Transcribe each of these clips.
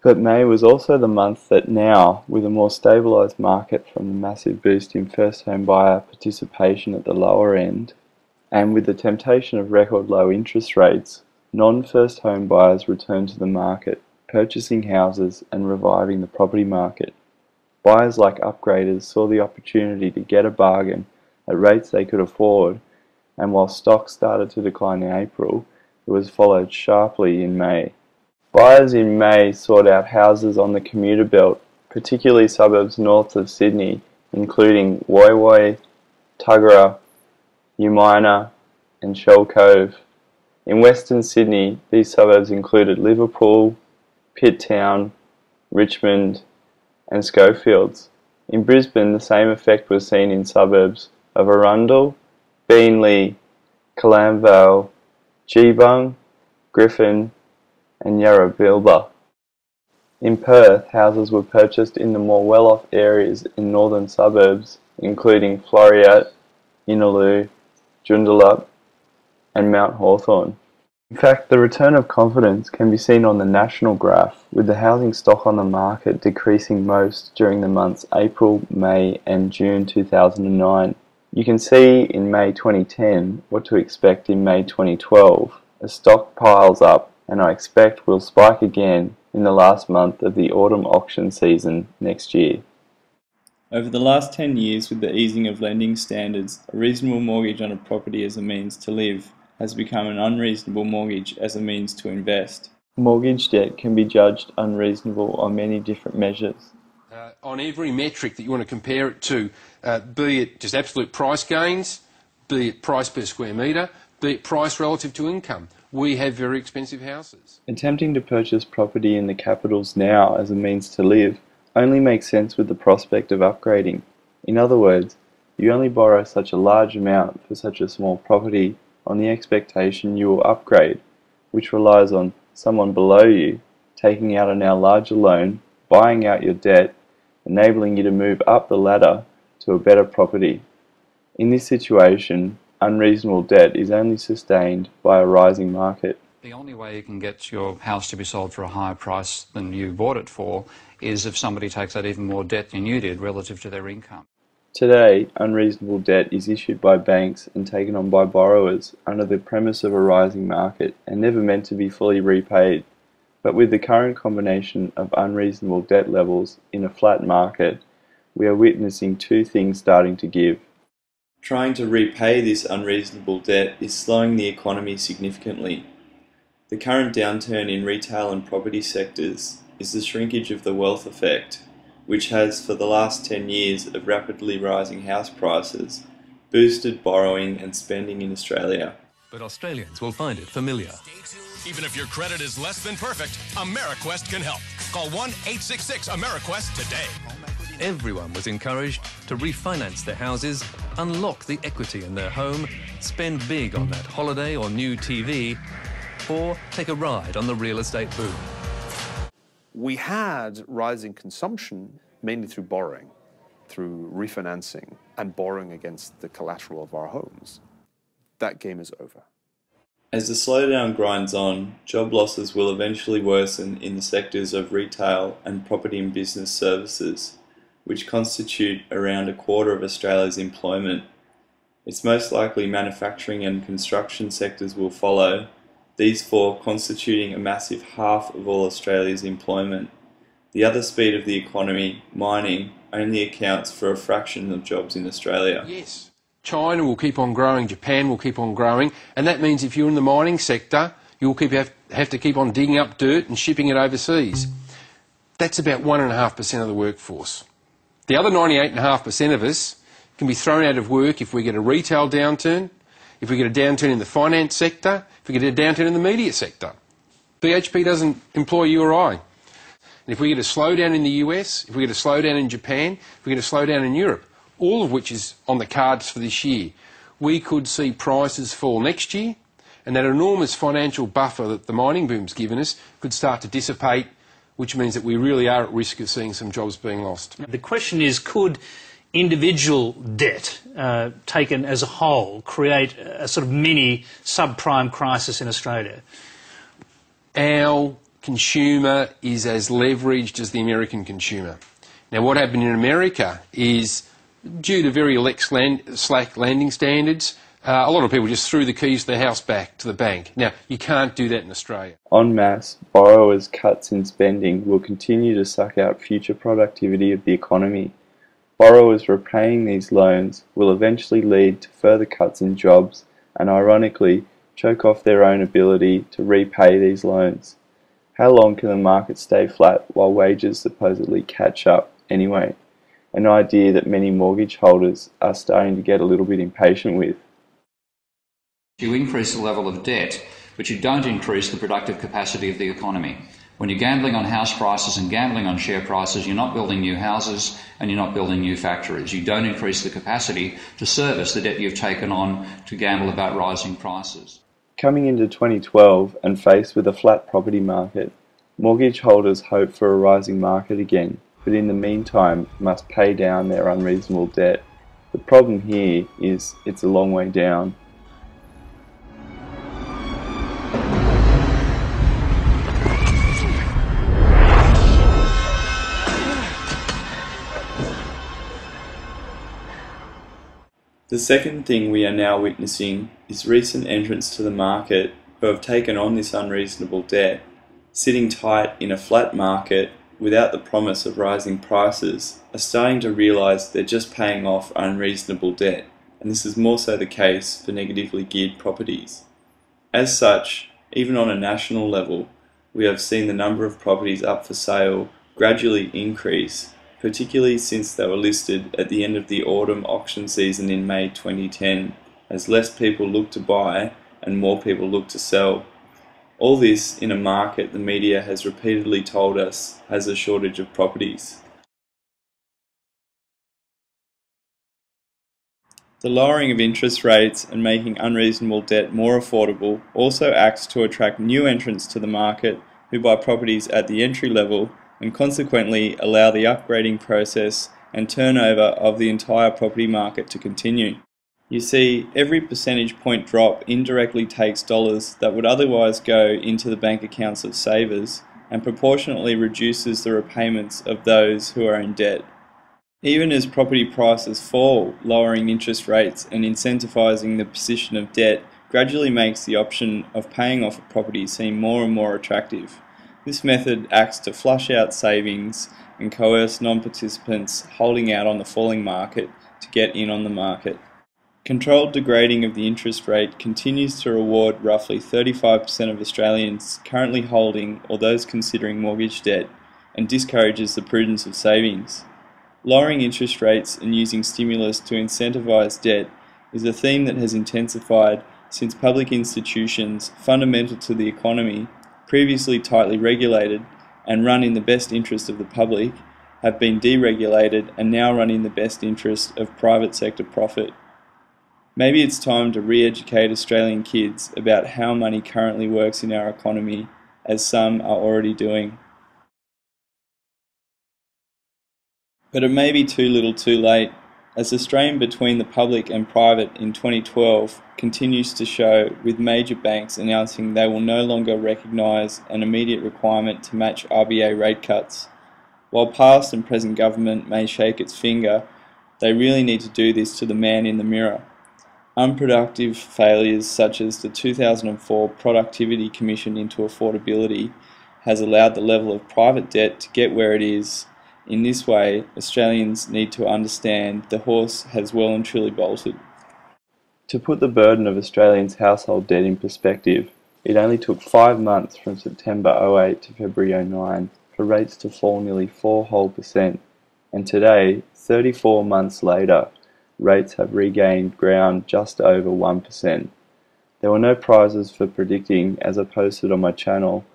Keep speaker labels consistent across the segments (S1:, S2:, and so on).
S1: But May was also the month that now, with a more stabilised market from the massive boost in first home buyer participation at the lower end, and with the temptation of record low interest rates, non-first home buyers returned to the market, purchasing houses and reviving the property market. Buyers like upgraders saw the opportunity to get a bargain at rates they could afford, and while stocks started to decline in April, it was followed sharply in May. Buyers in May sought out houses on the commuter belt, particularly suburbs north of Sydney, including Woy Woy, Tuggerah, Umina and Shell Cove. In Western Sydney, these suburbs included Liverpool, Pitt Town, Richmond and Schofields. In Brisbane, the same effect was seen in suburbs of Arundel, Beenleigh, Calamvale, Geebung, Griffin and Yarrabilba. In Perth, houses were purchased in the more well-off areas in northern suburbs, including Floreat, Innaloo, Joondalup and Mount Hawthorn. In fact, the return of confidence can be seen on the national graph, with the housing stock on the market decreasing most during the months April, May and June 2009. You can see in May 2010 what to expect in May 2012 as stock piles up, and I expect will spike again in the last month of the autumn auction season next year. Over the last 10 years, with the easing of lending standards, a reasonable mortgage on a property as a means to live has become an unreasonable mortgage as a means to invest. Mortgage debt can be judged unreasonable on many different measures.
S2: On every metric that you want to compare it to, be it just absolute price gains, be it price per square metre, be it price relative to income, we have very expensive houses.
S1: Attempting to purchase property in the capitals now as a means to live only makes sense with the prospect of upgrading. In other words, you only borrow such a large amount for such a small property on the expectation you will upgrade, which relies on someone below you taking out a now larger loan, buying out your debt, enabling you to move up the ladder to a better property. In this situation, unreasonable debt is only sustained by a rising market.
S3: The only way you can get your house to be sold for a higher price than you bought it for is if somebody takes out even more debt than you did relative to their income.
S1: Today, unreasonable debt is issued by banks and taken on by borrowers under the premise of a rising market and never meant to be fully repaid. But with the current combination of unreasonable debt levels in a flat market, we are witnessing two things starting to give. Trying to repay this unreasonable debt is slowing the economy significantly. The current downturn in retail and property sectors is the shrinkage of the wealth effect, which has, for the last 10 years of rapidly rising house prices, boosted borrowing and spending in Australia.
S4: But Australians will find it familiar.
S5: Even if your credit is less than perfect, AmeriQuest can help. Call 1-866-AmeriQuest today.
S4: Everyone was encouraged to refinance their houses, unlock the equity in their home, spend big on that holiday or new TV, or take a ride on the real estate boom.
S6: We had rising consumption mainly through borrowing, through refinancing and borrowing against the collateral of our homes. That game is over.
S1: As the slowdown grinds on, job losses will eventually worsen in the sectors of retail and property and business services, which constitute around a quarter of Australia's employment. It's most likely manufacturing and construction sectors will follow, these four constituting a massive half of all Australia's employment. The other speed of the economy, mining, only accounts for a fraction of jobs in Australia.
S2: Yes, China will keep on growing, Japan will keep on growing, and that means if you're in the mining sector, you'll have to keep on digging up dirt and shipping it overseas. That's about 1.5% of the workforce. The other 98.5% of us can be thrown out of work if we get a retail downturn, if we get a downturn in the finance sector, if we get a downturn in the media sector. BHP doesn't employ you or I. And if we get a slowdown in the US, if we get a slowdown in Japan, if we get a slowdown in Europe, all of which is on the cards for this year, we could see prices fall next year, and that enormous financial buffer that the mining boom's given us could start to dissipate, which means that we really are at risk of seeing some jobs being lost.
S7: The question is, could individual debt taken as a whole create a sort of mini subprime crisis in Australia?
S2: Our consumer is as leveraged as the American consumer. Now, what happened in America is, due to very slack lending standards, a lot of people just threw the keys to the house back to the bank. Now, you can't do that in Australia.
S1: En masse, borrowers' cuts in spending will continue to suck out future productivity of the economy. Borrowers repaying these loans will eventually lead to further cuts in jobs and, ironically, choke off their own ability to repay these loans. How long can the market stay flat while wages supposedly catch up anyway? An idea that many mortgage holders are starting to get a little bit impatient with.
S3: You increase the level of debt, but you don't increase the productive capacity of the economy. When you're gambling on house prices and gambling on share prices, you're not building new houses and you're not building new factories. You don't increase the capacity to service the debt you've taken on to gamble about rising prices.
S1: Coming into 2012 and faced with a flat property market, mortgage holders hope for a rising market again, but in the meantime must pay down their unreasonable debt. The problem here is it's a long way down. The second thing we are now witnessing is recent entrants to the market who have taken on this unreasonable debt, sitting tight in a flat market without the promise of rising prices, are starting to realise they're just paying off unreasonable debt, and this is more so the case for negatively geared properties. As such, even on a national level, we have seen the number of properties up for sale gradually increase, particularly since they were listed at the end of the autumn auction season in May 2010, as less people look to buy and more people look to sell. All this in a market the media has repeatedly told us has a shortage of properties. The lowering of interest rates and making unreasonable debt more affordable also acts to attract new entrants to the market who buy properties at the entry level and consequently allow the upgrading process and turnover of the entire property market to continue. You see, every percentage point drop indirectly takes dollars that would otherwise go into the bank accounts of savers and proportionately reduces the repayments of those who are in debt. Even as property prices fall, lowering interest rates and incentivizing the position of debt gradually makes the option of paying off a property seem more and more attractive. This method acts to flush out savings and coerce non-participants holding out on the falling market to get in on the market. Controlled degrading of the interest rate continues to reward roughly 35% of Australians currently holding or those considering mortgage debt and discourages the prudence of savings. Lowering interest rates and using stimulus to incentivise debt is a theme that has intensified since public institutions fundamental to the economy, previously tightly regulated and run in the best interest of the public, have been deregulated and now run in the best interest of private sector profit. Maybe it's time to re-educate Australian kids about how money currently works in our economy, as some are already doing. But it may be too little too late, as the strain between the public and private in 2012 continues to show, with major banks announcing they will no longer recognise an immediate requirement to match RBA rate cuts. While past and present government may shake its finger, they really need to do this to the man in the mirror. Unproductive failures such as the 2004 Productivity Commission into Affordability has allowed the level of private debt to get where it is. In this way, Australians need to understand the horse has well and truly bolted. To put the burden of Australians' household debt in perspective, it only took 5 months from September 08 to February 09 for rates to fall nearly 4%, and today, 34 months later, rates have regained ground just over 1%. There were no prizes for predicting, as I posted on my channel,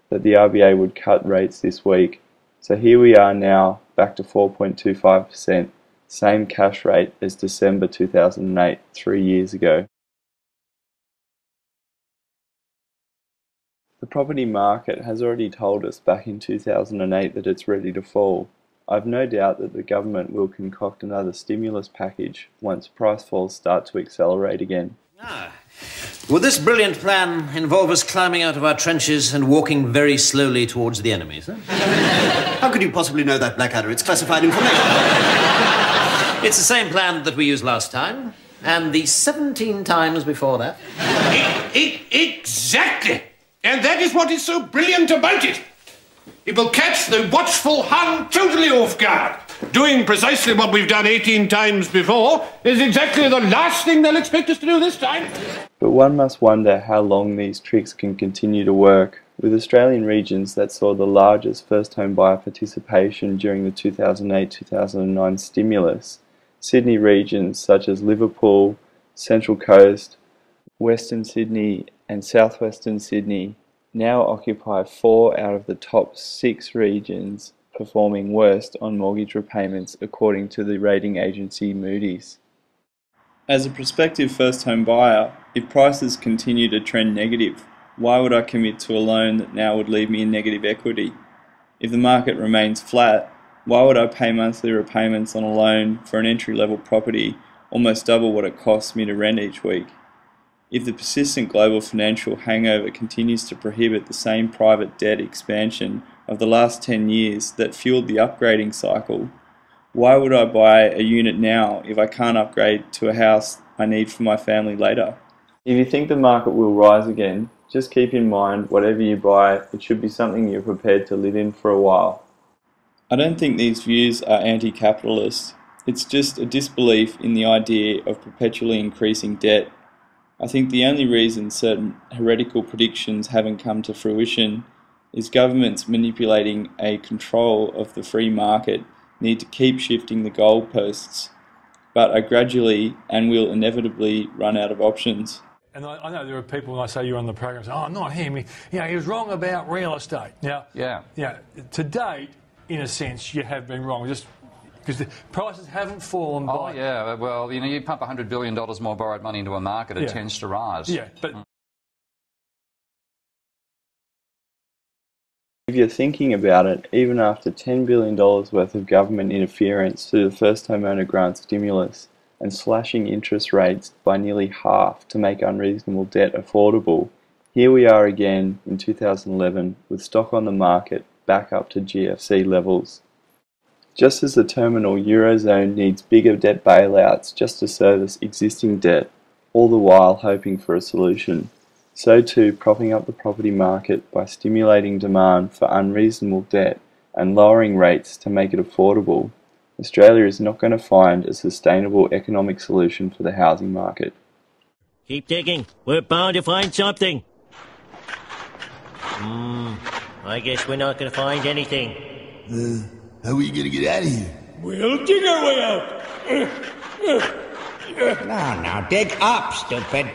S1: that the RBA would cut rates this week. So here we are now, back to 4.25%, same cash rate as December 2008, 3 years ago. The property market has already told us back in 2008 that it's ready to fall. I've no doubt that the government will concoct another stimulus package once price falls start to accelerate again.
S8: Would this brilliant plan involve us climbing out of our trenches and walking very slowly towards the enemy, sir?
S9: How could you possibly know that, Blackadder? It's classified information.
S8: It's the same plan that we used last time, and the 17 times before that.
S10: Exactly! And that is what is so brilliant about it. It will catch the watchful Hun totally off guard. Doing precisely what we've done 18 times before is exactly the last thing they'll expect us to do this time.
S1: But one must wonder how long these tricks can continue to work, with Australian regions that saw the largest first home buyer participation during the 2008-2009 stimulus. Sydney regions such as Liverpool, Central Coast, Western Sydney and Southwestern Sydney now occupy 4 out of the top 6 regions performing worst on mortgage repayments according to the rating agency Moody's. As a prospective first home buyer, if prices continue to trend negative, why would I commit to a loan that now would leave me in negative equity? If the market remains flat, why would I pay monthly repayments on a loan for an entry-level property almost double what it costs me to rent each week? If the persistent global financial hangover continues to prohibit the same private debt expansion of the last 10 years that fueled the upgrading cycle, why would I buy a unit now if I can't upgrade to a house I need for my family later? If you think the market will rise again, just keep in mind whatever you buy, it should be something you're prepared to live in for a while. I don't think these views are anti-capitalist. It's just a disbelief in the idea of perpetually increasing debt. I think the only reason certain heretical predictions haven't come to fruition is governments manipulating a control of the free market need to keep shifting the goalposts, but are gradually and will inevitably run out of options.
S11: And I know there are people, when I say you're on the program, say, oh, not him, he was wrong about real estate. Now, to date, in a sense, you have been wrong, just because the prices haven't fallen by...
S3: Oh, yeah, well, you pump $100 billion more borrowed money into a market, it tends to rise.
S11: Yeah, but...
S1: If you're thinking about it, even after $10 billion worth of government interference through the first homeowner grant stimulus and slashing interest rates by nearly half to make unreasonable debt affordable, here we are again in 2011 with stock on the market back up to GFC levels. Just as the terminal Eurozone needs bigger debt bailouts just to service existing debt, all the while hoping for a solution, so too propping up the property market by stimulating demand for unreasonable debt and lowering rates to make it affordable, Australia is not going to find a sustainable economic solution for the housing market.
S12: Keep digging. We're bound to find something. I guess we're not going to find anything.
S13: How are we going to get out of here?
S10: We'll dig our way out.
S14: Now, dig up, stupid.